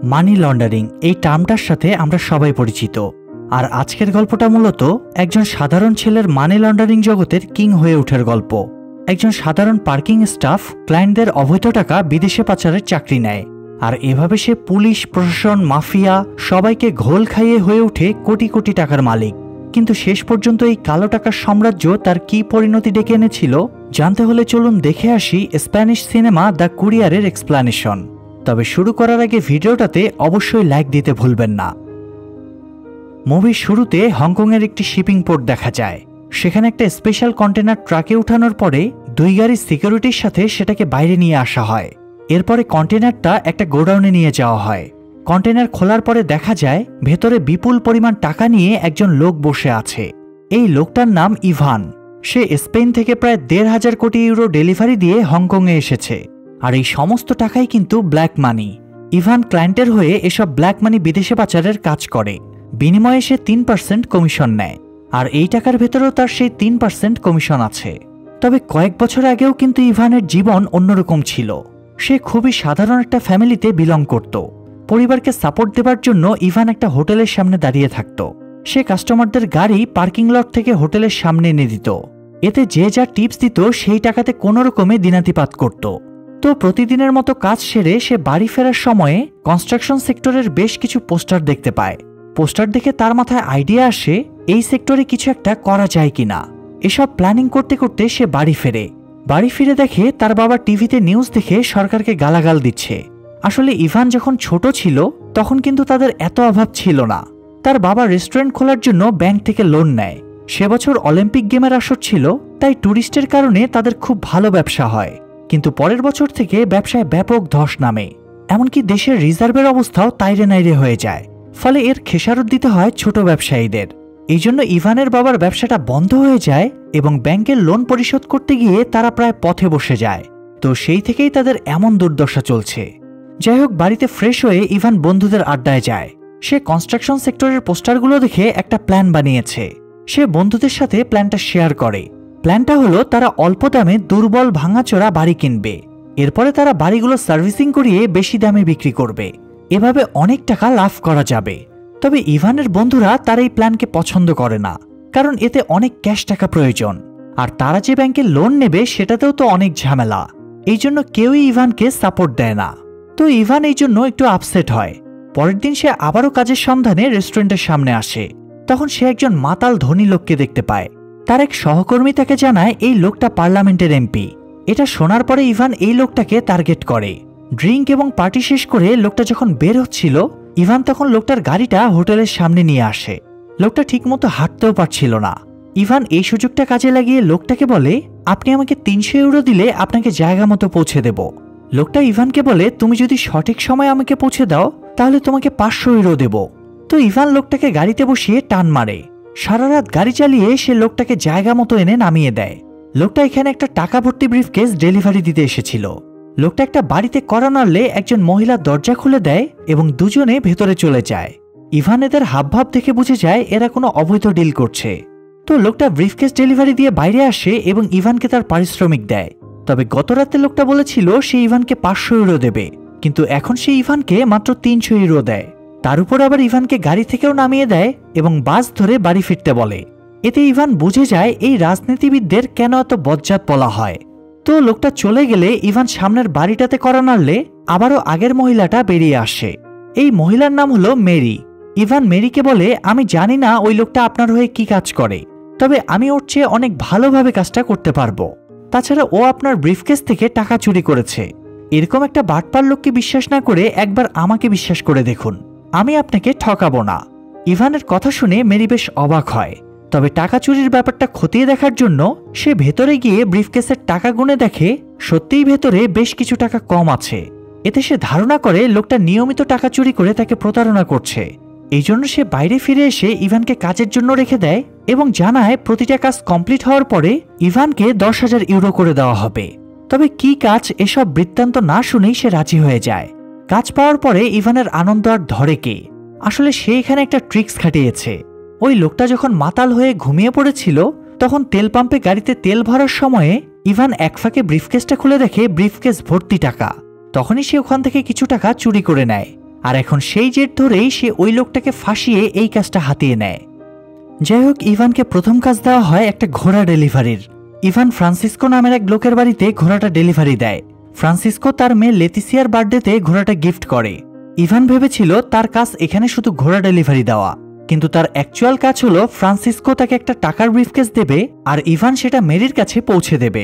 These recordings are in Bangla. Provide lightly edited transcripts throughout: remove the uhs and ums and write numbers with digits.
মানি লন্ডারিং এই টার্মটার সাথে আমরা সবাই পরিচিত। আর আজকের গল্পটা মূলত একজন সাধারণ ছেলের মানি লন্ডারিং জগতের কিং হয়ে ওঠার গল্প। একজন সাধারণ পার্কিং স্টাফ ক্লায়েন্টদের অবৈধ টাকা বিদেশে পাচারের চাকরি নেয়, আর এভাবে সে পুলিশ, প্রশাসন, মাফিয়া সবাইকে ঘোল খাইয়ে হয়ে ওঠে কোটি কোটি টাকার মালিক। কিন্তু শেষ পর্যন্ত এই কালো টাকার সাম্রাজ্য তার কি পরিণতি ডেকে এনেছিল জানতে হলে চলুন দেখে আসি স্প্যানিশ সিনেমা দ্য কুরিয়ারের এক্সপ্লানেশন। তবে শুরু করার আগে ভিডিওটাতে অবশ্যই লাইক দিতে ভুলবেন না। মুভির শুরুতে হংকংয়ের একটি শিপিং পোর্ট দেখা যায়। সেখানে একটা স্পেশাল কন্টেনার ট্রাকে উঠানোর পরে 2 গাড়ির সিকিউরিটির সাথে সেটাকে বাইরে নিয়ে আসা হয়। এরপরে কন্টেনারটা একটা গোডাউনে নিয়ে যাওয়া হয়। কন্টেনার খোলার পরে দেখা যায় ভেতরে বিপুল পরিমাণ টাকা নিয়ে একজন লোক বসে আছে। এই লোকটার নাম ইভান। সে স্পেন থেকে প্রায় 1,500 কোটি ইউরো ডেলিভারি দিয়ে হংকংয়ে এসেছে। আর এই সমস্ত টাকাই কিন্তু ব্ল্যাক মানি। ইভান ক্লায়েন্টের হয়ে এসব ব্ল্যাক মানি বিদেশে পাচারের কাজ করে। বিনিময়ে সে 3% কমিশন নেয়, আর এই টাকার ভেতরেও তার সেই 3% কমিশন আছে। তবে কয়েক বছর আগেও কিন্তু ইভানের জীবন অন্যরকম ছিল। সে খুবই সাধারণ একটা ফ্যামিলিতে বিলং করত। পরিবারকে সাপোর্ট দেবার জন্য ইভান একটা হোটেলের সামনে দাঁড়িয়ে থাকত। সে কাস্টমারদের গাড়ি পার্কিং লট থেকে হোটেলের সামনে এনে দিত। এতে যে যা টিপস দিত সেই টাকাতে কোনো রকমে দিনাতিপাত করত। তো প্রতিদিনের মতো কাজ সেরে সে বাড়ি ফেরার সময়ে কনস্ট্রাকশন সেক্টরের বেশ কিছু পোস্টার দেখতে পায়। পোস্টার দেখে তার মাথায় আইডিয়া আসে এই সেক্টরে কিছু একটা করা যায় কিনা। এসব প্ল্যানিং করতে করতে সে বাড়ি ফিরে দেখে তার বাবা টিভিতে নিউজ দেখে সরকারকে গালাগাল দিচ্ছে। আসলে ইভান যখন ছোট ছিল তখন কিন্তু তাদের এত অভাব ছিল না। তার বাবা রেস্টুরেন্ট খোলার জন্য ব্যাংক থেকে লোন নেয়। সে বছর অলিম্পিক গেমের আসর ছিল, তাই ট্যুরিস্টের কারণে তাদের খুব ভালো ব্যবসা হয়। কিন্তু পরের বছর থেকে ব্যবসায় ব্যাপক ধস নামে, এমনকি দেশের রিজার্ভের অবস্থাও তাইরে নাইরে হয়ে যায়। ফলে এর খেসারত দিতে হয় ছোট ব্যবসায়ীদের। এই জন্য ইভানের বাবার ব্যবসাটা বন্ধ হয়ে যায় এবং ব্যাংকের লোন পরিশোধ করতে গিয়ে তারা প্রায় পথে বসে যায়। তো সেই থেকেই তাদের এমন দুর্দশা চলছে। যাই হোক, বাড়িতে ফ্রেশ হয়ে ইভান বন্ধুদের আড্ডায় যায়। সে কনস্ট্রাকশন সেক্টরের পোস্টারগুলো দেখে একটা প্ল্যান বানিয়েছে। সে বন্ধুদের সাথে প্ল্যানটা শেয়ার করে। প্ল্যানটা হলো তারা অল্প দামে দুর্বল ভাঙাচোরা বাড়ি কিনবে। এরপরে তারা বাড়িগুলো সার্ভিসিং করিয়ে বেশি দামে বিক্রি করবে। এভাবে অনেক টাকা লাভ করা যাবে। তবে ইভানের বন্ধুরা তার এই প্ল্যানকে পছন্দ করে না, কারণ এতে অনেক ক্যাশ টাকা প্রয়োজন। আর তারা যে ব্যাংকে লোন নেবে সেটাতেও তো অনেক ঝামেলা। এই জন্য কেউই ইভানকে সাপোর্ট দেয় না। তো ইভান এই জন্য একটু আপসেট হয়। পরের দিন সে আবারও কাজের সন্ধানে রেস্টুরেন্টের সামনে আসে। তখন সে একজন মাতাল ধনী লোককে দেখতে পায়। তার এক সহকর্মী তাকে জানায় এই লোকটা পার্লামেন্টের এমপি। এটা শোনার পরে ইভান এই লোকটাকে টার্গেট করে। ড্রিঙ্ক এবং পার্টি শেষ করে লোকটা যখন বের হচ্ছিল, ইভান তখন লোকটার গাড়িটা হোটেলের সামনে নিয়ে আসে। লোকটা ঠিকমতো হাঁটতেও পারছিল না। ইভান এই সুযোগটা কাজে লাগিয়ে লোকটাকে বলে, আপনি আমাকে 300 ইউরো দিলে আপনাকে জায়গা মতো পৌঁছে দেব। লোকটা ইভানকে বলে, তুমি যদি সঠিক সময় আমাকে পৌঁছে দাও তাহলে তোমাকে 500 ইউরো দেব। তো ইভান লোকটাকে গাড়িতে বসিয়ে টান মারে। সারা রাত গাড়ি চালিয়ে সে লোকটাকে জায়গা মতো এনে নামিয়ে দেয়। লোকটা এখানে একটা টাকা ভর্তি ব্রিফকেস ডেলিভারি দিতে এসেছিল। লোকটা একটা বাড়িতে কড়া নাড়লে একজন মহিলা দরজা খুলে দেয় এবং দুজনে ভেতরে চলে যায়। ইভান এদের হাবভাব দেখে বুঝে যায় এরা কোনো অবৈধ ডিল করছে। তো লোকটা ব্রিফকেস ডেলিভারি দিয়ে বাইরে আসে এবং ইভানকে তার পারিশ্রমিক দেয়। তবে গত রাতে লোকটা বলেছিল সে ইভানকে 500 ইউরো দেবে, কিন্তু এখন সে ইভানকে মাত্র 300 ইউরো দেয়। তার উপর আবার ইভানকে গাড়ি থেকেও নামিয়ে দেয় এবং বাস ধরে বাড়ি ফিরতে বলে। এতে ইভান বুঝে যায় এই রাজনীতিবিদদের কেন এত বজ্জাত বলা হয়। তো লোকটা চলে গেলে ইভান সামনের বাড়িটাতে কড়া নাড়লে আবারও আগের মহিলাটা বেরিয়ে আসে। এই মহিলার নাম হলো মেরি। ইভান মেরিকে বলে, আমি জানি না ওই লোকটা আপনার হয়ে কি কাজ করে, তবে আমি ওর চেয়ে অনেক ভালোভাবে কাজটা করতে পারবো। তাছাড়া ও আপনার ব্রিফকেস থেকে টাকা চুরি করেছে। এরকম একটা বাটপার লোককে বিশ্বাস না করে একবার আমাকে বিশ্বাস করে দেখুন, আমি আপনাকে ঠকাবো না। ইভানের কথা শুনে মেরি বেশ অবাক হয়। তবে টাকা চুরির ব্যাপারটা খতিয়ে দেখার জন্য সে ভেতরে গিয়ে ব্রিফকেসের টাকা গুনে দেখে সত্যিই ভেতরে বেশ কিছু টাকা কম আছে। এতে সে ধারণা করে লোকটা নিয়মিত টাকা চুরি করে তাকে প্রতারণা করছে। এই জন্য সে বাইরে ফিরে এসে ইভানকে কাজের জন্য রেখে দেয় এবং জানায় প্রতিটা কাজ কমপ্লিট হওয়ার পরে ইভানকে 10,000 ইউরো করে দেওয়া হবে। তবে কি কাজ এসব বৃত্তান্ত না শুনেই সে রাজি হয়ে যায়। কাজ পাওয়ার পরে ইভানের আনন্দ আর ধরে কে। আসলে সে এখানে একটা ট্রিক্স খাটিয়েছে। ওই লোকটা যখন মাতাল হয়ে ঘুমিয়ে পড়েছিল তখন তেল পাম্পে গাড়িতে তেল ভরার সময়ে ইভান এক ফাঁকে ব্রিফকেসটা খুলে দেখে ব্রিফকেস ভর্তি টাকা। তখনই সে ওখান থেকে কিছু টাকা চুরি করে নেয় আর এখন সেই জেদ ধরেই সে ওই লোকটাকে ফাঁসিয়ে এই কাজটা হাতিয়ে নেয়। যাই হোক, ইভানকে প্রথম কাজ দেওয়া হয় একটা ঘোড়া ডেলিভারির। ইভান ফ্রান্সিসকো নামের এক লোকের বাড়িতে ঘোড়াটা ডেলিভারি দেয়। ফ্রান্সিসকো তার মেয়ে লেতিসিয়ার বার্থডেতে ঘোড়াটা গিফট করে। ইভান ভেবেছিল তার কাজ এখানে শুধু ঘোড়া ডেলিভারি দেওয়া, কিন্তু তার অ্যাকচুয়াল কাজ হলো ফ্রান্সিসকো তাকে একটা টাকার ব্রিফকেস দেবে আর ইভান সেটা মেরির কাছে পৌঁছে দেবে।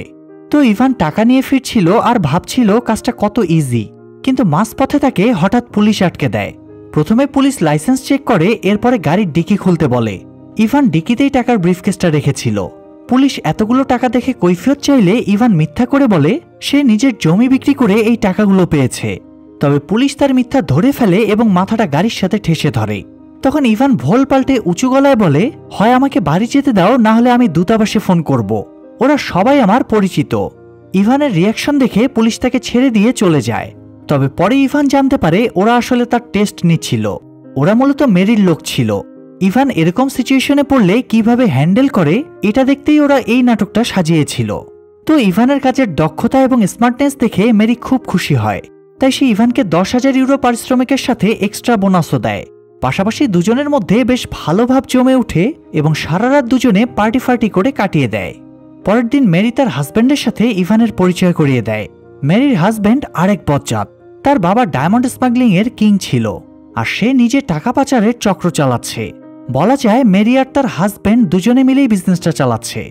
তো ইভান টাকা নিয়ে ফিরছিল আর ভাবছিল কাজটা কত ইজি, কিন্তু মাঝপথে তাকে হঠাৎ পুলিশ আটকে দেয়। প্রথমে পুলিশ লাইসেন্স চেক করে, এরপরে গাড়ির ডিকি খুলতে বলে। ইভান ডিকিতেই টাকার ব্রিফকেসটা রেখেছিল। পুলিশ এতগুলো টাকা দেখে কৈফিয়ত চাইলে ইভান মিথ্যা করে বলে সে নিজের জমি বিক্রি করে এই টাকাগুলো পেয়েছে। তবে পুলিশ তার মিথ্যা ধরে ফেলে এবং মাথাটা গাড়ির সাথে ঠেসে ধরে। তখন ইভান ভোল পাল্টে উঁচু গলায় বলে, হয় আমাকে বাড়ি যেতে দাও, না হলে আমি দূতাবাসে ফোন করব, ওরা সবাই আমার পরিচিত। ইভানের রিয়াকশন দেখে পুলিশ তাকে ছেড়ে দিয়ে চলে যায়। তবে পরে ইভান জানতে পারে ওরা আসলে তার টেস্ট নিচ্ছিল। ওরা মূলত মেরির লোক ছিল। ইভান এরকম সিচুয়েশনে পড়লে কিভাবে হ্যান্ডেল করে এটা দেখতেই ওরা এই নাটকটা সাজিয়েছিল। তো ইভানের কাজের দক্ষতা এবং স্মার্টনেস দেখে মেরি খুব খুশি হয়। তাই সে ইভানকে 10,000 ইউরো পারিশ্রমিকের সাথে এক্সট্রা বোনাসও দেয়। পাশাপাশি দুজনের মধ্যে বেশ ভালো ভাব জমে ওঠে এবং সারা রাত দুজনে পার্টি করে কাটিয়ে দেয়। পরের দিন মেরি তার হাজব্যান্ডের সাথে ইভানের পরিচয় করিয়ে দেয়। মেরির হাজব্যান্ড আরেক বজ্জাত। তার বাবা ডায়মন্ড স্মাগলিং এর কিং ছিল, আর সে নিজে টাকা পাচারের চক্র চালাচ্ছে। বলা যায় মেরি আর তার হাজব্যান্ড দুজনে মিলেই বিজনেসটা চালাচ্ছে।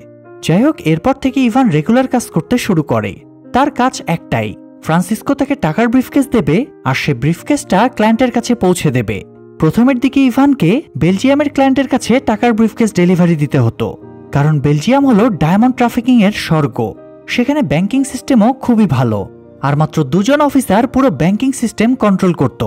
যাই হোক, এরপর থেকে ইভান রেগুলার কাজ করতে শুরু করে। তার কাজ একটাই, ফ্রান্সিসকো তাকে টাকার ব্রিফকেস দেবে আর সে ব্রিফকেসটা ক্লায়েন্টের কাছে পৌঁছে দেবে। প্রথমের দিকে ইভানকে বেলজিয়ামের ক্লায়েন্টের কাছে টাকার ব্রিফকেস ডেলিভারি দিতে হতো, কারণ বেলজিয়াম হলো ডায়মন্ড ট্রাফিকিং এর স্বর্গ। সেখানে ব্যাংকিং সিস্টেমও খুবই ভালো, আর মাত্র 2 জন অফিসার পুরো ব্যাংকিং সিস্টেম কন্ট্রোল করত।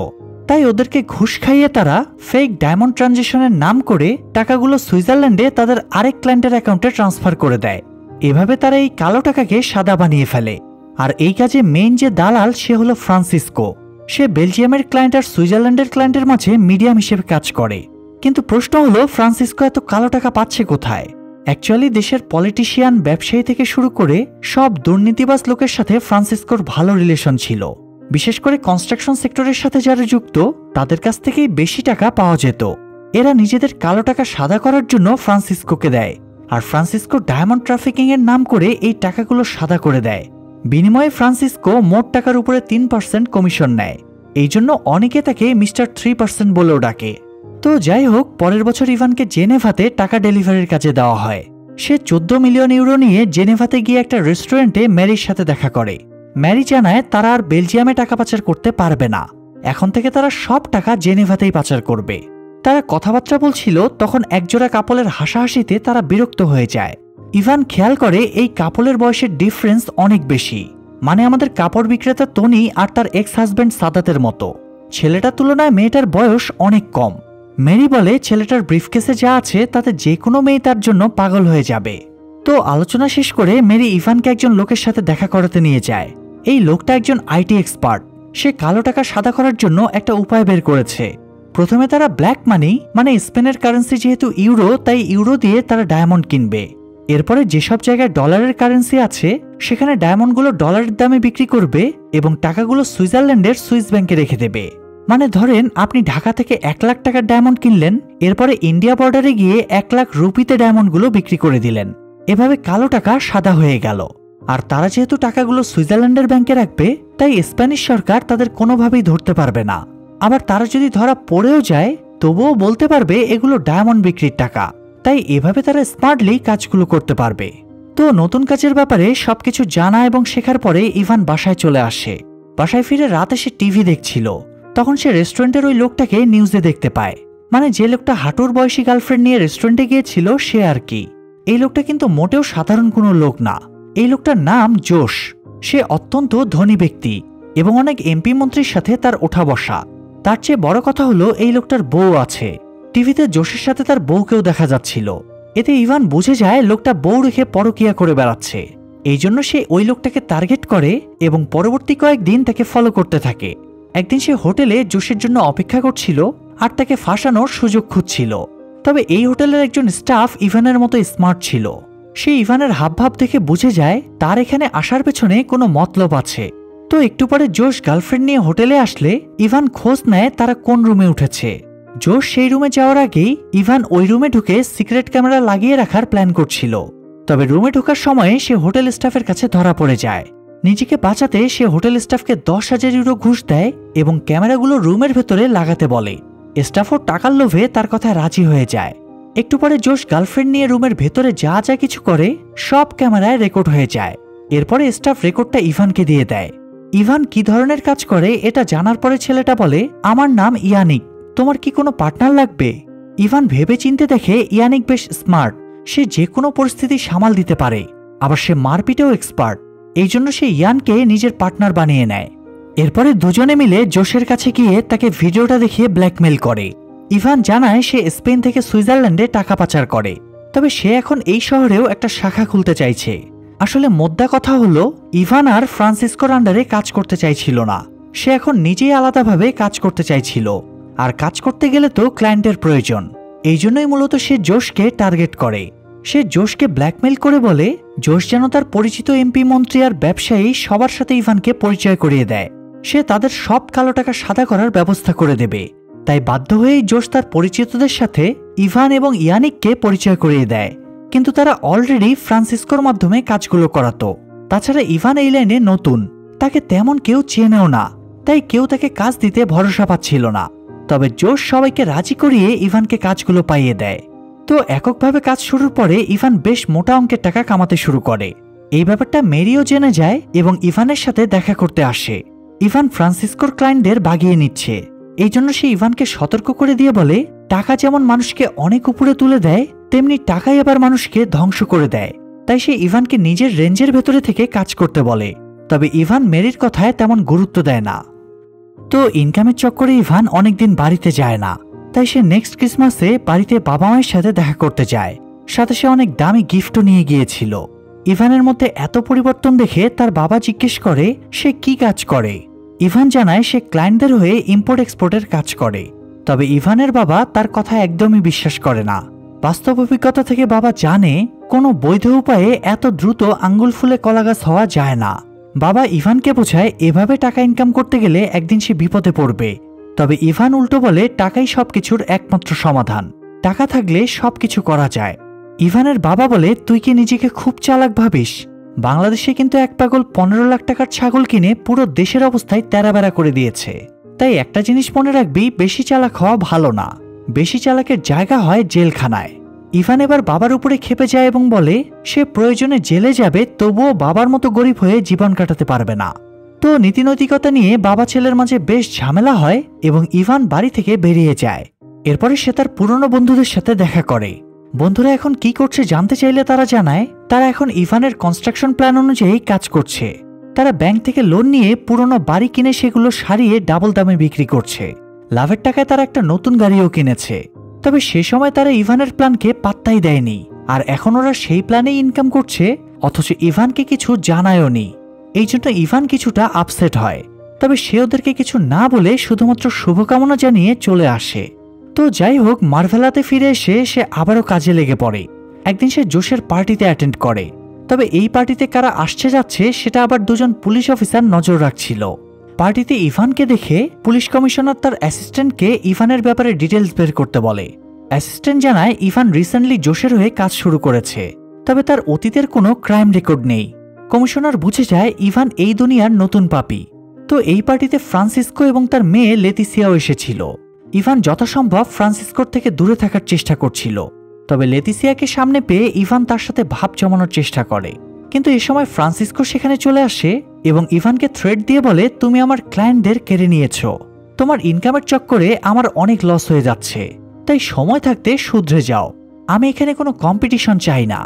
তাই ওদেরকে ঘুষ খাইয়ে তারা ফেক ডায়মন্ড ট্রানজেকশনের নাম করে টাকাগুলো সুইজারল্যান্ডে তাদের আরেক ক্লায়েন্টের অ্যাকাউন্টে ট্রান্সফার করে দেয়। এভাবে তারা এই কালো টাকাকে সাদা বানিয়ে ফেলে। আর এই কাজে মেইন যে দালাল সে হলো ফ্রান্সিসকো। সে বেলজিয়ামের ক্লায়েন্ট আর সুইজারল্যান্ডের ক্লায়েন্টের মাঝে মিডিয়াম হিসেবে কাজ করে। কিন্তু প্রশ্ন হলো ফ্রান্সিসকো এত কালো টাকা পাচ্ছে কোথায়? অ্যাকচুয়ালি দেশের পলিটিশিয়ান, ব্যবসায়ী থেকে শুরু করে সব দুর্নীতিবাজ লোকের সাথে ফ্রান্সিসকোর ভালো রিলেশন ছিল। বিশেষ করে কনস্ট্রাকশন সেক্টরের সাথে যারা যুক্ত তাদের কাছ থেকেই বেশি টাকা পাওয়া যেত। এরা নিজেদের কালো টাকা সাদা করার জন্য ফ্রান্সিসকোকে দেয়, আর ফ্রান্সিসকো ডায়মন্ড ট্রাফিকিং এর নাম করে এই টাকাগুলো সাদা করে দেয়। বিনিময়ে ফ্রান্সিসকো মোট টাকার উপরে 3% কমিশন নেয়। এই জন্য অনেকে তাকে মিস্টার 3% বলেও ডাকে। তো যাই হোক, পরের বছর ইভানকে জেনেভাতে টাকা ডেলিভারির কাজে দেওয়া হয়। সে 14 মিলিয়ন ইউরো নিয়ে জেনেভাতে গিয়ে একটা রেস্টুরেন্টে ম্যারির সাথে দেখা করে। ম্যারি জানায় তারা আর বেলজিয়ামে টাকা পাচার করতে পারবে না, এখন থেকে তারা সব টাকা জেনেভাতেই পাচার করবে। তারা কথাবার্তা বলছিল, তখন একজোড়া কাপলের হাসাহাসিতে তারা বিরক্ত হয়ে যায়। ইভান খেয়াল করে এই কাপলের বয়সের ডিফারেন্স অনেক বেশি, মানে আমাদের কাপড় বিক্রেতা টনি আর তার এক্স হাজব্যান্ড সাদাতের মতো। ছেলেটার তুলনায় মেয়েটার বয়স অনেক কম। মেরি বলে ছেলেটার ব্রিফকেসে যা আছে তাতে যে কোনো মেয়ে তার জন্য পাগল হয়ে যাবে। তো আলোচনা শেষ করে মেরি ইভানকে একজন লোকের সাথে দেখা করাতে নিয়ে যায়। এই লোকটা একজন আইটি এক্সপার্ট। সে কালো টাকা সাদা করার জন্য একটা উপায় বের করেছে। প্রথমে তারা ব্ল্যাক মানি, মানে স্পেনের কারেন্সি যেহেতু ইউরো, তাই ইউরো দিয়ে তারা ডায়মন্ড কিনবে। এরপরে যেসব জায়গায় ডলারের কারেন্সি আছে সেখানে ডায়মন্ডগুলো ডলারের দামে বিক্রি করবে এবং টাকাগুলো সুইজারল্যান্ডের সুইস ব্যাংকে রেখে দেবে। মানে ধরেন আপনি ঢাকা থেকে 1 লাখ টাকার ডায়মন্ড কিনলেন, এরপরে ইন্ডিয়া বর্ডারে গিয়ে 1 লাখ রুপিতে ডায়মন্ডগুলো বিক্রি করে দিলেন। এভাবে কালো টাকা সাদা হয়ে গেল। আর তারা যেহেতু টাকাগুলো সুইজারল্যান্ডের ব্যাংকে রাখবে, তাই স্প্যানিশ সরকার তাদের কোনোভাবেই ধরতে পারবে না। আবার তারা যদি ধরা পড়েও যায় তবুও বলতে পারবে এগুলো ডায়মন্ড বিক্রির টাকা। তাই এভাবে তারা স্মার্টলি কাজগুলো করতে পারবে। তো নতুন কাজের ব্যাপারে সবকিছু জানা এবং শেখার পরে ইভান বাসায় চলে আসে। বাসায় ফিরে রাতে সে টিভি দেখছিল, তখন সে রেস্টুরেন্টের ওই লোকটাকে নিউজে দেখতে পায়। মানে যে লোকটা হাঁটুর বয়সী গার্লফ্রেন্ড নিয়ে রেস্টুরেন্টে গিয়েছিল সে আর কি। এই লোকটা কিন্তু মোটেও সাধারণ কোনো লোক না। এই লোকটার নাম জোশ। সে অত্যন্ত ধনী ব্যক্তি এবং অনেক এমপি মন্ত্রীর সাথে তার ওঠা বসা। তার চেয়ে বড় কথা হলো এই লোকটার বউ আছে। টিভিতে জোশের সাথে তার বউকেও দেখা যাচ্ছিল। এতে ইভান বুঝে যায় লোকটা বউ রেখে পরকিয়া করে বেড়াচ্ছে। এই জন্য সে ওই লোকটাকে টার্গেট করে এবং পরবর্তী কয়েকদিন তাকে ফলো করতে থাকে। একদিন সে হোটেলে জোশের জন্য অপেক্ষা করছিল আর তাকে ফাঁসানোর সুযোগ খুঁজছিল। তবে এই হোটেলের একজন স্টাফ ইভানের মতো স্মার্ট ছিল। সে ইভানের হাবভাব দেখে বুঝে যায় তার এখানে আসার পেছনে কোনো মতলব আছে। তো তো একটু পরে জোশ গার্লফ্রেন্ড নিয়ে হোটেলে আসলে ইভান খোঁজ নেয় তারা কোন রুমে উঠেছে। জোশ সেই রুমে যাওয়ার আগেই ইভান ওই রুমে ঢুকে সিক্রেট ক্যামেরা লাগিয়ে রাখার প্ল্যান করছিল। তবে রুমে ঢোকার সময়ে সে হোটেল স্টাফের কাছে ধরা পড়ে যায়। নিজেকে বাঁচাতে সে হোটেল স্টাফকে 10,000 ইউরো ঘুষ দেয় এবং ক্যামেরাগুলো রুমের ভেতরে লাগাতে বলে। স্টাফও টাকার লোভে তার কথায় রাজি হয়ে যায়। একটু পরে জোশ গার্লফ্রেন্ড নিয়ে রুমের ভেতরে যা যা কিছু করে সব ক্যামেরায় রেকর্ড হয়ে যায়। এরপরে স্টাফ রেকর্ডটা ইভানকে দিয়ে দেয়। ইভান কি ধরনের কাজ করে এটা জানার পরে ছেলেটা বলে, আমার নাম ইয়ানিক, তোমার কি কোনো পার্টনার লাগবে? ইভান ভেবে চিনতে দেখে ইয়ানিক বেশ স্মার্ট, সে যে কোনো পরিস্থিতি সামাল দিতে পারে, আবার সে মারপিটেও এক্সপার্ট। এই জন্য সে ইয়ানকে নিজের পার্টনার বানিয়ে নেয়। এরপরে দুজনে মিলে জোশের কাছে গিয়ে তাকে ভিডিওটা দেখিয়ে ব্ল্যাকমেল করে। ইভান জানায় সে স্পেন থেকে সুইজারল্যান্ডে টাকা পাচার করে, তবে সে এখন এই শহরেও একটা শাখা খুলতে চাইছে। আসলে মোদ্দা কথা হলো ইভান আর ফ্রান্সিসকোর আন্ডারে কাজ করতে চাইছিল না, সে এখন নিজেই আলাদাভাবে কাজ করতে চাইছিল। আর কাজ করতে গেলে তো ক্লায়েন্টের প্রয়োজন, এই জন্যই মূলত সে জোশকে টার্গেট করে। সে জোশকে ব্ল্যাকমেল করে বলে জোশ যেন তার পরিচিত এমপি, মন্ত্রী আর ব্যবসায়ী সবার সাথে ইভানকে পরিচয় করিয়ে দেয়। সে তাদের সব কালো টাকা সাদা করার ব্যবস্থা করে দেবে। তাই বাধ্য হয়েই জোশ তার পরিচিতদের সাথে ইভান এবং ইয়ানিককে পরিচয় করিয়ে দেয়। কিন্তু তারা অলরেডি ফ্রান্সিসকোর মাধ্যমে কাজগুলো করাতো। তাছাড়া ইভান এই লাইনে নতুন, তাকে তেমন কেউ চেনেও না, তাই কেউ তাকে কাজ দিতে ভরসা পাচ্ছিল না। তবে জোশ সবাইকে রাজি করিয়ে ইভানকে কাজগুলো পাইয়ে দেয়। তো এককভাবে কাজ শুরুর পরে ইভান বেশ মোটা অঙ্কের টাকা কামাতে শুরু করে। এই ব্যাপারটা মেরিও জেনে যায় এবং ইভানের সাথে দেখা করতে আসে। ইভান ফ্রান্সিসকোর ক্লায়েন্টদের বাগিয়ে নিচ্ছে, এই জন্য সে ইভানকে সতর্ক করে দিয়ে বলে, টাকা যেমন মানুষকে অনেক উপরে তুলে দেয়, তেমনি টাকাই আবার মানুষকে ধ্বংস করে দেয়। তাই সে ইভানকে নিজের রেঞ্জের ভেতরে থেকে কাজ করতে বলে। তবে ইভান মেরির কথায় তেমন গুরুত্ব দেয় না। তো ইনকামের চক্করে ইভান অনেকদিন বাড়িতে যায় না, তাই সে নেক্সট ক্রিসমাসে বাড়িতে বাবা মায়ের সাথে দেখা করতে যায়। সাথে সে অনেক দামি গিফটও নিয়ে গিয়েছিল। ইভানের মধ্যে এত পরিবর্তন দেখে তার বাবা জিজ্ঞেস করে সে কি কাজ করে। ইভান জানায় সে ক্লায়েন্টদের হয়ে ইম্পোর্ট এক্সপোর্টের কাজ করে। তবে ইভানের বাবা তার কথা একদমই বিশ্বাস করে না। বাস্তব অভিজ্ঞতা থেকে বাবা জানে কোনো বৈধ উপায়ে এত দ্রুত আঙ্গুল ফুলে কলাগাছ হওয়া যায় না। বাবা ইভানকে বোঝায় এভাবে টাকা ইনকাম করতে গেলে একদিন সে বিপদে পড়বে। তবে ইভান উল্টো বলে টাকাই সবকিছুর একমাত্র সমাধান, টাকা থাকলে সবকিছু করা যায়। ইভানের বাবা বলে, তুই কি নিজেকে খুব চালাক ভাবিস? বাংলাদেশে কিন্তু এক পাগল 15 লাখ টাকার ছাগল কিনে পুরো দেশের অবস্থায় তেরাবেরা করে দিয়েছে। তাই একটা জিনিস মনে রাখবি, বেশি চালাক হওয়া ভালো না, বেশি চালাকের জায়গা হয় জেলখানায়। ইভান এবার বাবার উপরে ক্ষেপে যায় এবং বলে সে প্রয়োজনে জেলে যাবে, তবুও বাবার মতো গরিব হয়ে জীবন কাটাতে পারবে না। তো নীতিনৈতিকতা নিয়ে বাবা ছেলের মাঝে বেশ ঝামেলা হয় এবং ইভান বাড়ি থেকে বেরিয়ে যায়। এরপরে সে তার পুরনো বন্ধুদের সাথে দেখা করে। বন্ধুরা এখন কি করছে জানতে চাইলে তারা জানায় তারা এখন ইভানের কনস্ট্রাকশন প্ল্যান অনুযায়ী কাজ করছে। তারা ব্যাংক থেকে লোন নিয়ে পুরনো বাড়ি কিনে সেগুলো সারিয়ে ডাবল দামে বিক্রি করছে। লাভের টাকায় তারা একটা নতুন গাড়িও কিনেছে। তবে সে সময় তারা ইভানের প্ল্যানকে পাত্তাই দেয়নি, আর এখন ওরা সেই প্ল্যানেই ইনকাম করছে, অথচ ইভানকে কিছু জানায়ও নি। এই জন্য ইভান কিছুটা আপসেট হয়। তবে সে ওদেরকে কিছু না বলে শুধুমাত্র শুভকামনা জানিয়ে চলে আসে। তো যাই হোক, মার্ভেলাতে ফিরে এসে সে আবারও কাজে লেগে পড়ে। একদিন সে জোশের পার্টিতে অ্যাটেন্ড করে। তবে এই পার্টিতে কারা আসছে যাচ্ছে সেটা আবার দুজন পুলিশ অফিসার নজর রাখছিল। পার্টিতে ইভানকে দেখে পুলিশ কমিশনার তার অ্যাসিস্ট্যান্টকে ইভানের ব্যাপারে ডিটেলস বের করতে বলে। অ্যাসিস্ট্যান্ট জানায় ইভান রিসেন্টলি জোশের হয়ে কাজ শুরু করেছে, তবে তার অতীতের কোনো ক্রাইম রেকর্ড নেই। কমিশনার বুঝে যায় ইভান এই দুনিয়ার নতুন পাপী। তো এই পার্টিতে ফ্রান্সিসকো এবং তার মেয়ে লেতিসিয়াও এসেছিল। ইভান যথাসম্ভব ফ্রান্সিসকোর থেকে দূরে থাকার চেষ্টা করছিল। তবে লেতিসিয়াকে সামনে পেয়ে ইভান তার সাথে ভাব জমানোর চেষ্টা করে। কিন্তু এ সময় ফ্রান্সিসকো সেখানে চলে আসে এবং ইভানকে থ্রেট দিয়ে বলে, তুমি আমার ক্লায়েন্টদের কেড়ে নিয়েছ, তোমার ইনকামের চক্করে আমার অনেক লস হয়ে যাচ্ছে, তাই সময় থাকতে শুধরে যাও, আমি এখানে কোনো কম্পিটিশন চাই না।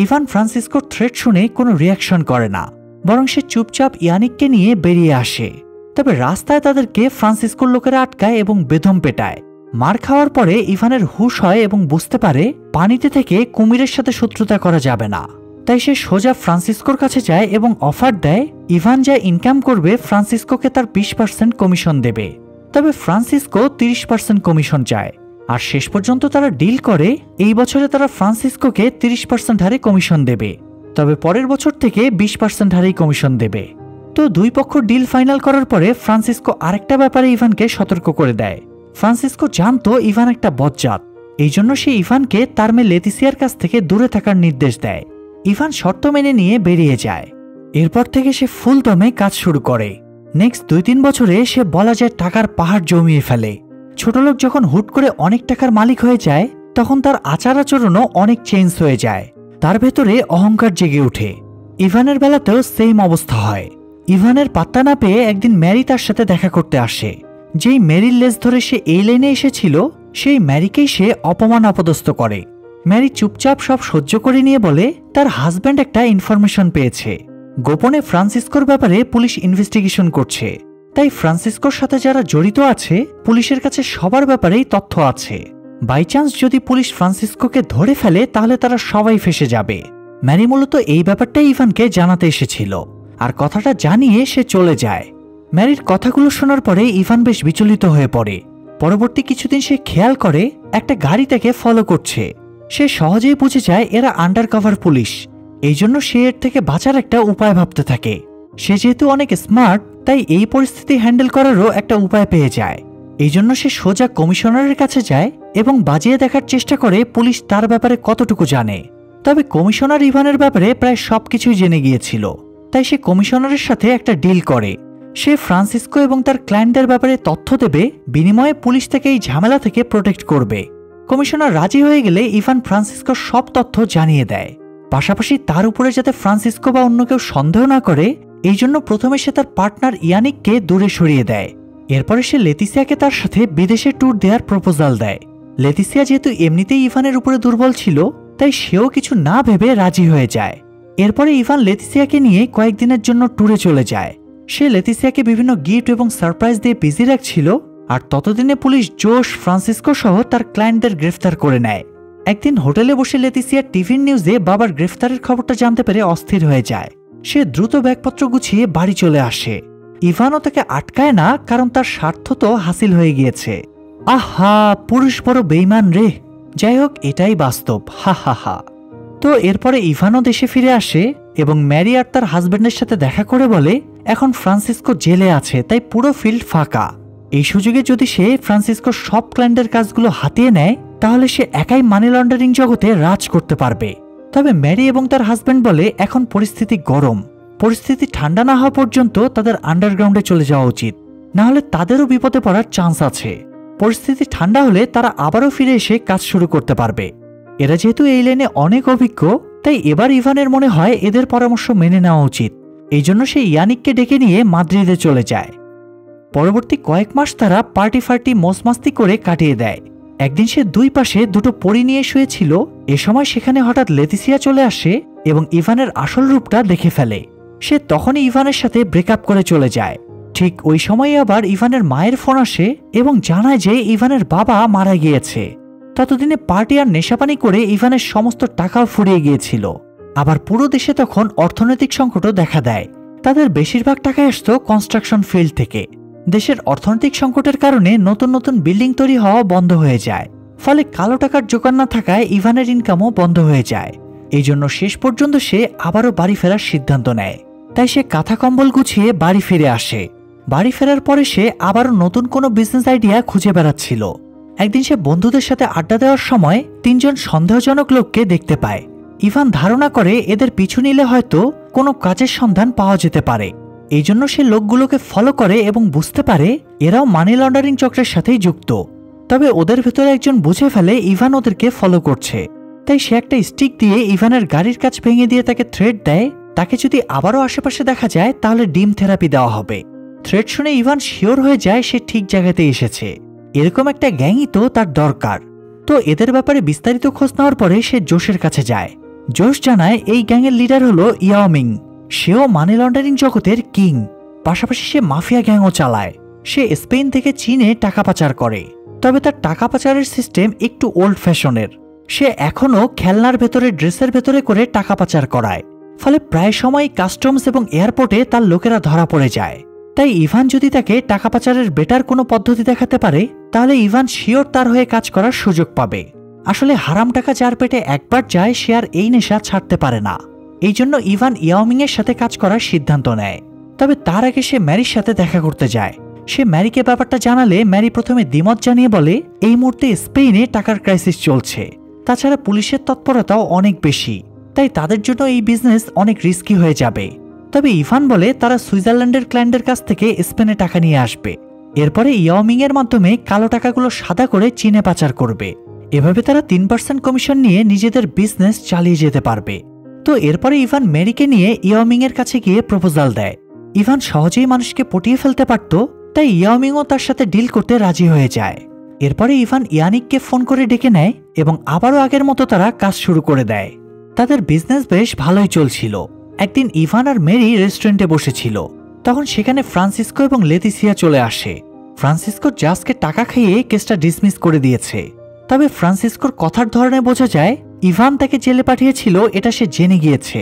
ইভান ফ্রান্সিসকোর থ্রেট শুনে কোনো রিয়াকশন করে না, বরং সে চুপচাপ ইয়ানিককে নিয়ে বেরিয়ে আসে। তবে রাস্তায় তাদেরকে ফ্রান্সিসকোর লোকেরা আটকায় এবং বেদম পেটায়। মার খাওয়ার পরে ইভানের হুঁশ হয় এবং বুঝতে পারে পানিতে থেকে কুমিরের সাথে শত্রুতা করা যাবে না। তাই সে সোজা ফ্রান্সিসকোর কাছে যায় এবং অফার দেয় ইভান যা ইনকাম করবে ফ্রান্সিসকোকে তার 20% কমিশন দেবে। তবে ফ্রান্সিসকো 30% কমিশন চায়। আর শেষ পর্যন্ত তারা ডিল করে এই বছরে তারা ফ্রান্সিসকোকে 30% হারে কমিশন দেবে, তবে পরের বছর থেকে 20% হারেই কমিশন দেবে। তো দুই পক্ষ ডিল ফাইনাল করার পরে ফ্রান্সিসকো আরেকটা ব্যাপারে ইভানকে সতর্ক করে দেয়। ফ্রান্সিসকো জানতো ইভান একটা বজ্জাত, এই জন্য সে ইভানকে তার মেয়ে লেতিসিয়ার কাছ থেকে দূরে থাকার নির্দেশ দেয়। ইভান শর্ত মেনে নিয়ে বেরিয়ে যায়। এরপর থেকে সে ফুল দমে কাজ শুরু করে। নেক্সট 2-3 বছরে সে বলা যায় টাকার পাহাড় জমিয়ে ফেলে। ছোটলোক যখন হুট করে অনেক টাকার মালিক হয়ে যায় তখন তার আচার আচরণও অনেক চেঞ্জ হয়ে যায়, তার ভেতরে অহংকার জেগে ওঠে। ইভানের বেলাতেও সেম অবস্থা হয়। ইভানের পাত্তা না পেয়ে একদিন ম্যারি তার সাথে দেখা করতে আসে। যেই ম্যারির লেজ ধরে সে এই লাইনে এসেছিল সেই ম্যারিকেই সে অপমান অপদস্থ করে। ম্যারি চুপচাপ সব সহ্য করে নিয়ে বলে তার হাজব্যান্ড একটা ইনফরমেশন পেয়েছে, গোপনে ফ্রান্সিসকোর ব্যাপারে পুলিশ ইনভেস্টিগেশন করছে, তাই ফ্রান্সিসকোর সাথে যারা জড়িত আছে পুলিশের কাছে সবার ব্যাপারেই তথ্য আছে। বাই চান্স যদি পুলিশ ফ্রান্সিসকোকে ধরে ফেলে তাহলে তারা সবাই ফেসে যাবে। ম্যারি মূলত এই ব্যাপারটাই ইভানকে জানাতে এসেছিল, আর কথাটা জানিয়ে সে চলে যায়। ম্যারির কথাগুলো শোনার পরে ইভান বেশ বিচলিত হয়ে পড়ে। পরবর্তী কিছুদিন সে খেয়াল করে একটা গাড়ি তাকে ফলো করছে। সে সহজেই বুঝে যায় এরা আন্ডারকভার পুলিশ, এই জন্য সে এর থেকে বাঁচার একটা উপায় ভাবতে থাকে। সে যেহেতু অনেক স্মার্ট তাই এই পরিস্থিতি হ্যান্ডেল করারও একটা উপায় পেয়ে যায়। এই জন্য সে সোজা কমিশনারের কাছে যায় এবং বাজিয়ে দেখার চেষ্টা করে পুলিশ তার ব্যাপারে কতটুকু জানে। তবে কমিশনার ইভানের ব্যাপারে প্রায় সবকিছুই জেনে গিয়েছিল, তাই সে কমিশনারের সাথে একটা ডিল করে। সে ফ্রান্সিসকো এবং তার ক্লায়েন্টদের ব্যাপারে তথ্য দেবে, বিনিময়ে পুলিশ থেকে এই ঝামেলা থেকে প্রোটেক্ট করবে। কমিশনার রাজি হয়ে গেলে ইভান ফ্রান্সিসকোর সব তথ্য জানিয়ে দেয়। পাশাপাশি তার উপরে যাতে ফ্রান্সিসকো বা অন্য কেউ সন্দেহ না করে এই জন্য প্রথমে সে তার পার্টনার ইয়ানিককে দূরে সরিয়ে দেয়। এরপরে সে লেতিসিয়াকে তার সাথে বিদেশে ট্যুর দেওয়ার প্রপোজাল দেয়। লেতিসিয়া যেহেতু এমনিতেই ইভানের উপরে দুর্বল ছিল তাই সেও কিছু না ভেবে রাজি হয়ে যায়। এরপরে ইভান লেতিসিয়াকে নিয়ে কয়েকদিনের জন্য ট্যুরে চলে যায়। সে লেতিসিয়াকে বিভিন্ন গিফট এবং সারপ্রাইজ দিয়ে বিজি রাখছিল, আর ততদিনে পুলিশ জোশ, ফ্রান্সিসকো সহ তার ক্লায়েন্টদের গ্রেফতার করে নেয়। একদিন হোটেলে বসে লেতিসিয়া টিভির নিউজে বাবার গ্রেফতারের খবরটা জানতে পেরে অস্থির হয়ে যায়। সে দ্রুত ব্যাগপত্র গুছিয়ে বাড়ি চলে আসে। ইভানও তাকে আটকায় না, কারণ তার স্বার্থ তো হাসিল হয়ে গিয়েছে। আহা, পুরুষ বড় বেইমান রে। যাই হোক, এটাই বাস্তব, হা হা হা। তো এরপরে ইভানও দেশে ফিরে আসে এবং ম্যারি আর তার হাজব্যান্ডের সাথে দেখা করে বলে এখন ফ্রান্সিসকো জেলে আছে, তাই পুরো ফিল্ড ফাঁকা। এই সুযোগে যদি সে ফ্রান্সিসকোর সব ক্লায়েন্টের কাজগুলো হাতিয়ে নেয় তাহলে সে একাই মানি লন্ডারিং জগতে রাজ করতে পারবে। তবে ম্যারি এবং তার হাজব্যান্ড বলে এখন পরিস্থিতি গরম, পরিস্থিতি ঠান্ডা না হওয়া পর্যন্ত তাদের আন্ডারগ্রাউন্ডে চলে যাওয়া উচিত, না হলে তাদেরও বিপদে পড়ার চান্স আছে। পরিস্থিতি ঠান্ডা হলে তারা আবারও ফিরে এসে কাজ শুরু করতে পারবে। এরা যেহেতু এই লাইনে অনেক অভিজ্ঞ, তাই এবার ইভানের মনে হয় এদের পরামর্শ মেনে নেওয়া উচিত। এই জন্য সে ইয়ানিককে ডেকে নিয়ে মাদ্রিদে চলে যায়। পরবর্তী কয়েক মাস তারা পার্টি মস্তি করে কাটিয়ে দেয়। একদিন সে দুই পাশে দুটো পরী নিয়ে শুয়েছিল। এ সময় সেখানে হঠাৎ লেতিসিয়া চলে আসে এবং ইভানের আসল রূপটা দেখে ফেলে। সে তখনই ইভানের সাথে ব্রেকআপ করে চলে যায়। ঠিক ওই সময় আবার ইভানের মায়ের ফোন আসে এবং জানায় যে ইভানের বাবা মারা গিয়েছে। ততদিনে পার্টি আর নেশাপানি করে ইভানের সমস্ত টাকাও ফুরিয়ে গিয়েছিল। আবার পুরো দেশে তখন অর্থনৈতিক সংকটও দেখা দেয়। তাদের বেশিরভাগ টাকা আসতো কনস্ট্রাকশন ফিল্ড থেকে। দেশের অর্থনৈতিক সংকটের কারণে নতুন নতুন বিল্ডিং তৈরি হওয়া বন্ধ হয়ে যায়, ফলে কালো টাকার জোগান না থাকায় ইভানের ইনকামও বন্ধ হয়ে যায়। এই জন্য শেষ পর্যন্ত সে আবারও বাড়ি ফেরার সিদ্ধান্ত নেয়। তাই সে কাঁথা কম্বল গুছিয়ে বাড়ি ফিরে আসে। বাড়ি ফেরার পরে সে আবারও নতুন কোনো বিজনেস আইডিয়া খুঁজে বেড়াচ্ছিল। একদিন সে বন্ধুদের সাথে আড্ডা দেওয়ার সময় 3 জন সন্দেহজনক লোককে দেখতে পায়। ইভান ধারণা করে এদের পিছু নিলে হয়তো কোনো কাজের সন্ধান পাওয়া যেতে পারে। এই জন্য সে লোকগুলোকে ফলো করে এবং বুঝতে পারে এরাও মানি লন্ডারিং চক্রের সাথেই যুক্ত। তবে ওদের ভেতরে একজন বুঝে ফেলে ইভান ওদেরকে ফলো করছে, তাই সে একটা স্টিক দিয়ে ইভানের গাড়ির কাচ ভেঙে দিয়ে তাকে থ্রেট দেয়, তাকে যদি আবারও আশেপাশে দেখা যায় তাহলে ডিম থেরাপি দেওয়া হবে। থ্রেট শুনে ইভান শিওর হয়ে যায় সে ঠিক জায়গাতে এসেছে। এরকম একটা গ্যাংই তো তার দরকার। তো এদের ব্যাপারে বিস্তারিত খোঁজ নেওয়ার পরে সে জোশের কাছে যায়। জোশ জানায় এই গ্যাংয়ের লিডার হলো ইয়াও মিং। সেও মানি লন্ডারিং জগতের কিং, পাশাপাশি সে মাফিয়া গ্যাংও চালায়। সে স্পেন থেকে চীনে টাকা পাচার করে, তবে তার টাকা পাচারের সিস্টেম একটু ওল্ড ফ্যাশনের। সে এখনও খেলনার ভেতরে, ড্রেসের ভেতরে করে টাকা পাচার করায়, ফলে প্রায় সময় কাস্টমস এবং এয়ারপোর্টে তার লোকেরা ধরা পড়ে যায়। তাই ইভান যদি তাকে টাকা পাচারের বেটার কোনো পদ্ধতি দেখাতে পারে তাহলে ইভান শিওর তার হয়ে কাজ করার সুযোগ পাবে। আসলে হারাম টাকা যার পেটে একবার যায় সে আর এই নেশা ছাড়তে পারে না। এই জন্য ইভান ইয়াওমিং এর সাথে কাজ করার সিদ্ধান্ত নেয়। তবে তার আগে সে ম্যারির সাথে দেখা করতে যায়। সে ম্যারিকে ব্যাপারটা জানালে ম্যারি প্রথমে দ্বিমত জানিয়ে বলে এই মুহূর্তে স্পেনে টাকার ক্রাইসিস চলছে, তাছাড়া পুলিশের তৎপরতাও অনেক বেশি, তাই তাদের জন্য এই বিজনেস অনেক রিস্কি হয়ে যাবে। তবে ইভান বলে তারা সুইজারল্যান্ডের ক্লায়েন্টের কাছ থেকে স্পেনে টাকা নিয়ে আসবে, এরপরে ইয়াওমিং এর মাধ্যমে কালো টাকাগুলো সাদা করে চীনে পাচার করবে। এভাবে তারা 3% কমিশন নিয়ে নিজেদের বিজনেস চালিয়ে যেতে পারবে। তো এরপরে ইভান ম্যারিকে নিয়ে ইয়াওমিং এর কাছে গিয়ে প্রপোজাল দেয়। ইভান সহজেই মানুষকে পটিয়ে ফেলতে পারত, তাই ইয়াওমিংও তার সাথে ডিল করতে রাজি হয়ে যায়। এরপরে ইভান ইয়ানিককে ফোন করে ডেকে নেয় এবং আবারও আগের মতো তারা কাজ শুরু করে দেয়। তাদের বিজনেস বেশ ভালোই চলছিল। একদিন ইভান আর মেরি রেস্টুরেন্টে বসেছিল, তখন সেখানে ফ্রান্সিসকো এবং লেতিসিয়া চলে আসে। ফ্রান্সিসকো জাজকে টাকা খাইয়ে কেসটা ডিসমিস করে দিয়েছে। তবে ফ্রান্সিসকোর কথার ধরনে বোঝা যায় ইভান তাকে জেলে পাঠিয়েছিল, এটা সে জেনে গিয়েছে।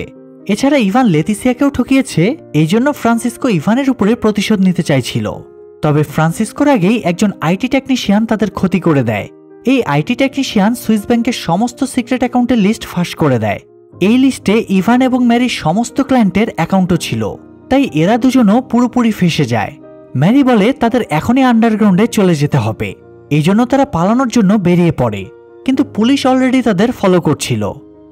এছাড়া ইভান লেতিসিয়াকেও ঠকিয়েছে, এই জন্য ফ্রান্সিসকো ইভানের উপরে প্রতিশোধ নিতে চাইছিল। তবে ফ্রান্সিসকোর আগেই একজন আইটি টেকনিশিয়ান তাদের ক্ষতি করে দেয়। এই আইটি টেকনিশিয়ান সুইস ব্যাংকের সমস্ত সিক্রেট অ্যাকাউন্টের লিস্ট ফাঁস করে দেয়। এই লিস্টে ইভান এবং ম্যারির সমস্ত ক্লায়েন্টের অ্যাকাউন্টও ছিল, তাই এরা দুজনও পুরোপুরি ফেঁসে যায়। ম্যারি বলে তাদের এখনই আন্ডারগ্রাউন্ডে চলে যেতে হবে, এই জন্য তারা পালানোর জন্য বেরিয়ে পড়ে। কিন্তু পুলিশ অলরেডি তাদের ফলো করছিল।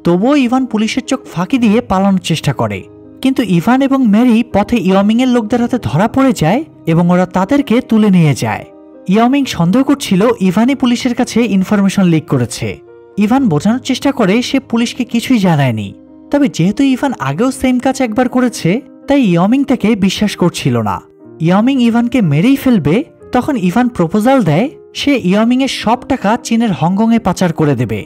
তবুও ইভান পুলিশের চোখ ফাঁকি দিয়ে পালানোর চেষ্টা করে, কিন্তু ইভান এবং ম্যারি পথে ইয়াওমিং এর লোকদের হাতে ধরা পড়ে যায় এবং ওরা তাদেরকে তুলে নিয়ে যায়। ইয়াওমিং সন্দেহ করছিল ইভানই পুলিশের কাছে ইনফরমেশন লিক করেছে। ইভান বোঝানোর চেষ্টা করে সে পুলিশকে কিছুই জানায়নি। তবে যেহেতু ইভান আগেও সেম কাজ একবার করেছে, তাই ইয়াওমিং তাকে বিশ্বাস করছিল না। ইয়াওমিং ইভানকে মেরেই ফেলবে, তখন ইভান প্রপোজাল দেয় সে ইয়াওমিং এর সব টাকা চীনের হংকংয়ে পাচার করে দেবে,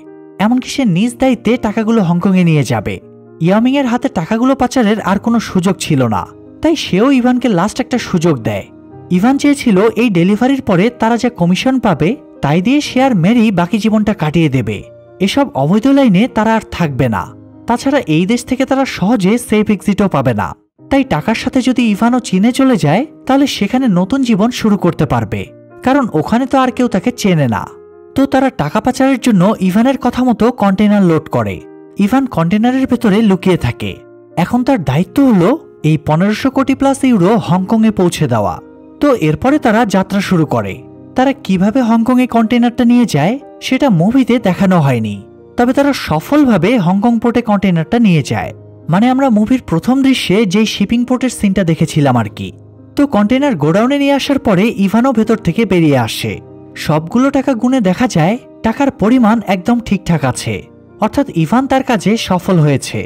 এমনকি সে নিজ দায়িত্বে টাকাগুলো হংকংয়ে নিয়ে যাবে। ইয়াওমিং এর হাতে টাকাগুলো পাচারের আর কোনো সুযোগ ছিল না, তাই সেও ইভানকে লাস্ট একটা সুযোগ দেয়। ইভান চেয়েছিল এই ডেলিভারির পরে তারা যা কমিশন পাবে তাই দিয়ে সে আর মেরি বাকি জীবনটা কাটিয়ে দেবে। এসব অবৈধ লাইনে তারা আর থাকবে না, তাছাড়া এই দেশ থেকে তারা সহজে সেফ এক্সিটও পাবে না। তাই টাকার সাথে যদি ইভানও চীনে চলে যায় তাহলে সেখানে নতুন জীবন শুরু করতে পারবে, কারণ ওখানে তো আর কেউ তাকে চেনে না। তো তারা টাকা পাচারের জন্য ইভানের কথা মতো কন্টেনার লোড করে। ইভান কন্টেনারের ভেতরে লুকিয়ে থাকে। এখন তার দায়িত্ব হলো এই 1500 কোটি প্লাস ইউরো হংকংয়ে পৌঁছে দেওয়া। তো এরপরে তারা যাত্রা শুরু করে। তারা কিভাবে হংকংয়ে কন্টেনারটা নিয়ে যায় সেটা মুভিতে দেখানো হয়নি, তবে তারা সফলভাবে হংকং পোর্টে কন্টেনারটা নিয়ে যায়। মানে আমরা মুভির প্রথম দৃশ্যে যেই শিপিং পোর্টের সিনটা দেখেছিলাম আর কি। তো কন্টেনার গোডাউনে নিয়ে আসার পরে ইভানও ভেতর থেকে বেরিয়ে আসে। সবগুলো টাকা গুনে দেখা যায় টাকার পরিমাণ একদম ঠিকঠাক আছে, অর্থাৎ ইভান তার কাজে সফল হয়েছে।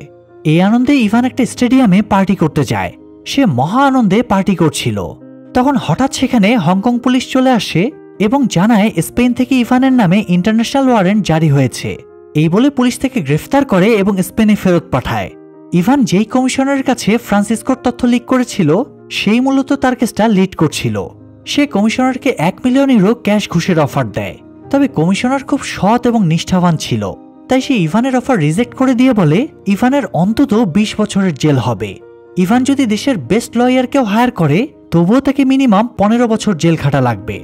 এই আনন্দে ইভান একটা স্টেডিয়ামে পার্টি করতে যায়। সে মহা আনন্দে পার্টি করছিল। তখন হঠাৎ সেখানে হংকং পুলিশ চলে আসে এবং জানায় স্পেন থেকে ইভানের নামে ইন্টারন্যাশনাল ওয়ারেন্ট জারি হয়েছে। এই বলে পুলিশ থেকে গ্রেফতার করে এবং স্পেনে ফেরত পাঠায়। ইভান যেই কমিশনারের কাছে ফ্রান্সিসকোর তথ্য লিক করেছিল সেই মূলত তার কেসটা লিড করছিল। সে কমিশনারকে 1 মিলিয়ন ইউরো ক্যাশ ঘুষের অফার দেয়। তবে কমিশনার খুব সৎ এবং নিষ্ঠাবান ছিল, তাই সে ইভানের অফার রিজেক্ট করে দিয়ে বলে ইভানের অন্তত 20 বছরের জেল হবে। ইভান যদি দেশের বেস্ট লয়ারকেও হায়ার করে তবুও তাকে মিনিমাম 15 বছর জেল খাটা লাগবে।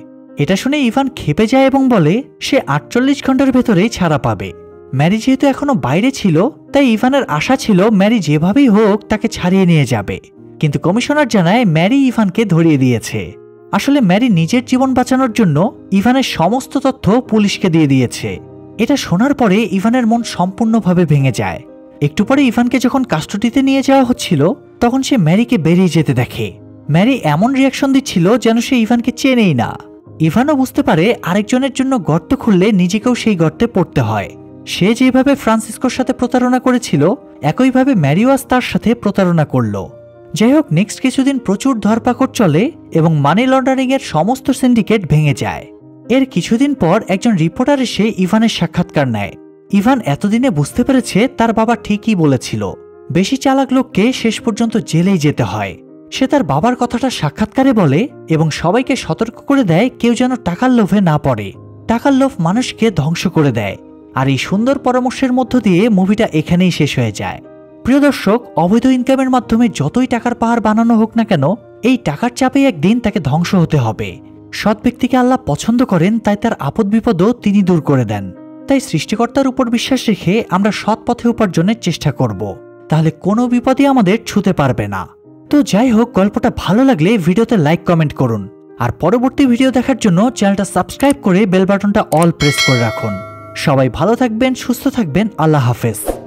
এটা শুনে ইভান ক্ষেপে যায় এবং বলে সে 48 ঘন্টার ভেতরেই ছাড়া পাবে। ম্যারি যেহেতু এখনো বাইরে ছিল তাই ইভানের আশা ছিল ম্যারি যেভাবেই হোক তাকে ছাড়িয়ে নিয়ে যাবে, কিন্তু কমিশনার জানায় ম্যারি ইভানকে ধরিয়ে দিয়েছে। আসলে ম্যারি নিজের জীবন বাঁচানোর জন্য ইভানের সমস্ত তথ্য পুলিশকে দিয়ে দিয়েছে। এটা শোনার পরে ইভানের মন সম্পূর্ণভাবে ভেঙে যায়। একটু পরে ইভানকে যখন কাস্টডিতে নিয়ে যাওয়া হচ্ছিল তখন সে ম্যারিকে বেরিয়ে যেতে দেখে। ম্যারি এমন রিয়াকশন দিচ্ছিল যেন সে ইভানকে চেনেই না। ইভানও বুঝতে পারে আরেকজনের জন্য গর্ত খুললে নিজেকেও সেই গর্তে পড়তে হয়। সে যেভাবে ফ্রান্সিসকোর সাথে প্রতারণা করেছিল একইভাবে ম্যারিও আজ তার সাথে প্রতারণা করল। যাই হোক, নেক্সট কিছুদিন প্রচুর ধরপাকড় চলে এবং মানি লন্ডারিং এর সমস্ত সিন্ডিকেট ভেঙে যায়। এর কিছুদিন পর একজন রিপোর্টার এসে ইভানের সাক্ষাৎকার নেয়। ইভান এতদিনে বুঝতে পেরেছে তার বাবা ঠিকই বলেছিল, বেশি চালাক লোককে শেষ পর্যন্ত জেলেই যেতে হয়। সে তার বাবার কথাটা সাক্ষাৎকারে বলে এবং সবাইকে সতর্ক করে দেয় কেউ যেন টাকার লোভে না পড়ে। টাকার লোভ মানুষকে ধ্বংস করে দেয়। আর এই সুন্দর পরামর্শের মধ্য দিয়ে মুভিটা এখানেই শেষ হয়ে যায়। প্রিয় দর্শক, অবৈধ ইনকামের মাধ্যমে যতই টাকার পাহাড় বানানো হোক না কেন, এই টাকার চাপে একদিন তাকে ধ্বংস হতে হবে। সৎ ব্যক্তিকে আল্লাহ পছন্দ করেন, তাই তার আপদ বিপদও তিনি দূর করে দেন। তাই সৃষ্টিকর্তার উপর বিশ্বাস রেখে আমরা সৎ পথে উপার্জনের চেষ্টা করব, তাহলে কোনো বিপদই আমাদের ছুঁতে পারবে না। তো যাই হোক, গল্পটা ভালো লাগলে ভিডিওতে লাইক কমেন্ট করুন আর পরবর্তী ভিডিও দেখার জন্য চ্যানেলটা সাবস্ক্রাইব করে বেল বাটনটা অল প্রেস করে রাখুন। সবাই ভালো থাকবেন, সুস্থ থাকবেন, আল্লাহ হাফেজ।